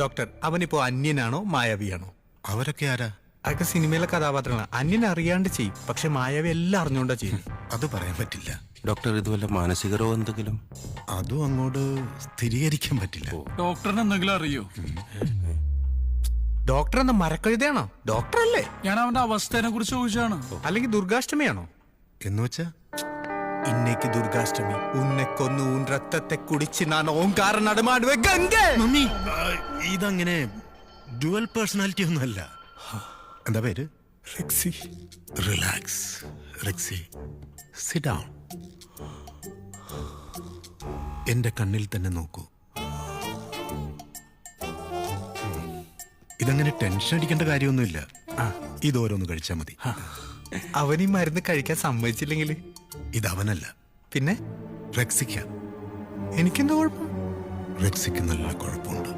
Doctor അവനിപ്പോ അന്യനാണോ മായാവിയാണോ? അവരൊക്കെ ആരാ? അതൊക്കെ സിനിമയിലെ കഥാപാത്രങ്ങളാണ്. അന്യൻ അറിയാണ്ട് ചെയ്യും, പക്ഷെ മായാവി എല്ലാം അറിഞ്ഞുകൊണ്ടാ ചെയ്യും. അത് പറയാൻ പറ്റില്ല ഡോക്ടർ. ഇതുവല്ല മാനസിക രോഗം എന്തെങ്കിലും? അതും അങ്ങോട്ട് സ്ഥിരീകരിക്കാൻ പറ്റില്ല. ഡോക്ടറിന് എന്തെങ്കിലും അറിയോ? ഡോക്ടർ എന്താ മരക്കഴുതയാണോ? ഡോക്ടർ അല്ലേ? ഞാൻ അവന്റെ അവസ്ഥയെ കുറിച്ച് ചോദിച്ചാണ്. അല്ലെങ്കിൽ ദുർഗാഷ്ടമിയാണോ? എന്നുവെച്ചാ ഇന്നേക്ക് ദുർഗാഷ്ടമി ഉന്നെ കൊന്നു ഉൻ രക്തത്തെ കുടിച്ച് ഞാൻ ഓംകാര നടമാടുവേ ഗംഗേ. മമ്മി, ഇതങ്ങനെ ഡ്യുവൽ പേഴ്സണാലിറ്റി ഒന്നുമല്ല. എന്താ പേര്? Rexy. Relax Rexy, sit down. എന്റെ കണ്ണിൽ തന്നെ നോക്കൂ. ഇതങ്ങനെ ടെൻഷൻ അടിക്കേണ്ട കാര്യമൊന്നുമില്ല. ഇതോരോന്ന് കഴിച്ചാൽ മതി. അവനീ മരുന്ന് കഴിക്കാൻ സമ്മതിച്ചില്ലെങ്കിൽ? ഇതവനല്ല, പിന്നെ റെക്സിക്ക. എനിക്കെന്താ കുഴപ്പം? റെക്സിക്ക് നല്ല കുഴപ്പമുണ്ട്.